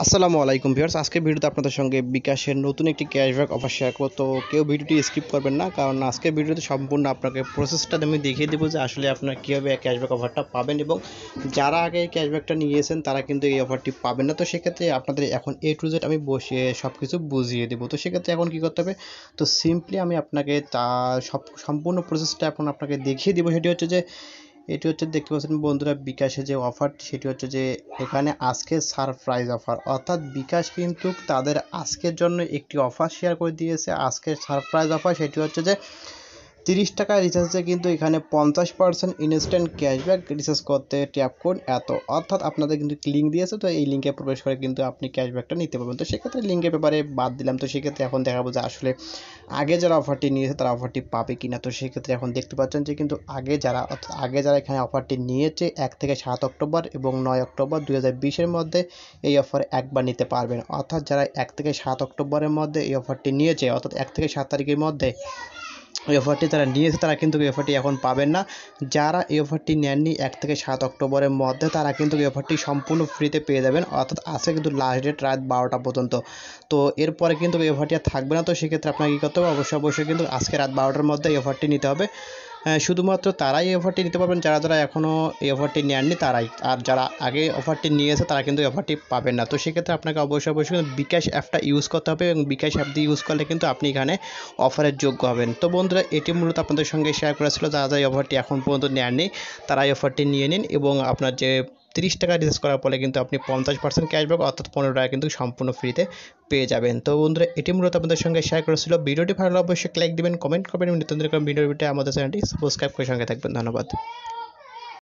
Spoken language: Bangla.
আসসালামু আলাইকুম ভিউয়ার্স, আজকে ভিডিওতে আপনাদের সঙ্গে বিকাশের নতুন একটি ক্যাশব্যাক অফার শেয়ার করব। তো কেউ ভিডিওটি স্কিপ করবেন না, কারণ আজকের ভিডিওতে সম্পূর্ণ আপনাকে প্রসেসটা আমি দেখিয়ে দেবো যে আসলে আপনারা কীভাবে ক্যাশব্যাক অফারটা পাবেন, এবং যারা আগে এই ক্যাশব্যাকটা নিয়েছেন তারা কিন্তু এই অফারটি পাবেন না। তো সেক্ষেত্রে আপনাদের এখন এ টু জেড আমি বসিয়ে সব কিছু বুঝিয়ে দেবো। তো সেক্ষেত্রে এখন কী করতে হবে, তো সিম্পলি আমি আপনাকে সম্পূর্ণ প্রসেসটা এখন আপনাকে দেখিয়ে দেবো। এটি হচ্ছে দেখতে পাচ্ছেন বন্ধুরা, বিকাশে যে অফারটি সেটি হচ্ছে যে এখানে আজকের সারপ্রাইজ অফার, অর্থাৎ বিকাশ কিন্তু তাদের আজকের জন্য একটি অফার শেয়ার করে দিয়েছে। আজকের সারপ্রাইজ অফার সেটি হচ্ছে যে 30 টাকা রিচার্জে কিন্তু এখানে 50% ইনস্ট্যান্ট ক্যাশব্যাক। রিচার্জ করতে ট্যাপ করুন এত, অর্থাৎ আপনাদের কিন্তু লিঙ্ক দিয়েছে, তো এই লিঙ্কে প্রবেশ করে কিন্তু আপনি ক্যাশব্যাকটা নিতে পারবেন। তো সেক্ষেত্রে লিঙ্কের ব্যাপারে বাদ দিলাম। তো সেক্ষেত্রে এখন দেখাবো যে আসলে আগে যারা অফারটি নিয়েছে তারা অফারটি পাবে কিনা। তো সেক্ষেত্রে এখন দেখতে পাচ্ছেন যে কিন্তু আগে যারা এখানে অফারটি নিয়েছে 1 থেকে 7 অক্টোবর এবং 9 অক্টোবর 2020-এর মধ্যে এই অফার একবার নিতে পারবেন। অর্থাৎ যারা 1 থেকে 7 অক্টোবরের মধ্যে এই অফারটি নিয়েছে, অর্থাৎ 1 থেকে 7 তারিখের মধ্যে এই অফারটি তারা নিয়েছে, তারা কিন্তু এই অফারটি এখন পাবেন না। যারা এই অফারটি নেননি 1 থেকে 7 অক্টোবরের মধ্যে, তারা কিন্তু এই অফারটি সম্পূর্ণ ফ্রিতে পেয়ে যাবেন। অর্থাৎ আজকে কিন্তু লাস্ট ডেট রাত 12টা পর্যন্ত। তো এরপরে কিন্তু এই অফারটি আর থাকবে না। তো সেক্ষেত্রে আপনাকে কী করতে হবে, অবশ্যই কিন্তু আজকে রাত 12টার মধ্যে এই অফারটি নিতে হবে। শুধুমাত্র তারাই এই অফারটি নিতে পারবেন যারা এখনও এই অফারটি নেননি তারাই। আর যারা আগে অফারটি নিয়েছে তারা কিন্তু এই অফারটি পাবেন না। তো সেক্ষেত্রে আপনাকে অবশ্যই কিন্তু বিকাশ অ্যাপটা ইউজ করতে হবে, এবং বিকাশ অ্যাপ দিয়ে ইউজ করলে কিন্তু আপনি এখানে অফারের যোগ্য হবেন। তো বন্ধুরা, এটি মূলত আপনাদের সঙ্গে শেয়ার করা ছিল। যারা এই অফারটি এখন পর্যন্ত নেননি তারা এই অফারটি নিয়ে নিন, এবং আপনার যে 30 টাকা রিচার্জ করার ফলে কিন্তু আপনি 50% ক্যাশব্যাক, অর্থাৎ 15 টাকা কিন্তু সম্পূর্ণ ফ্রিতে পেয়ে যাবেন। তো বন্ধুরা, এটি মূলত আপনাদের সঙ্গে শেয়ার করেছিল। ভিডিওটি ভালো লাগলে অবশ্যই লাইক দিবেন, কমেন্ট করবেন, এবং নতুন ভিডিওটি আমাদের চ্যানেলটি সাবস্ক্রাইব করে সঙ্গে থাকবেন। ধন্যবাদ।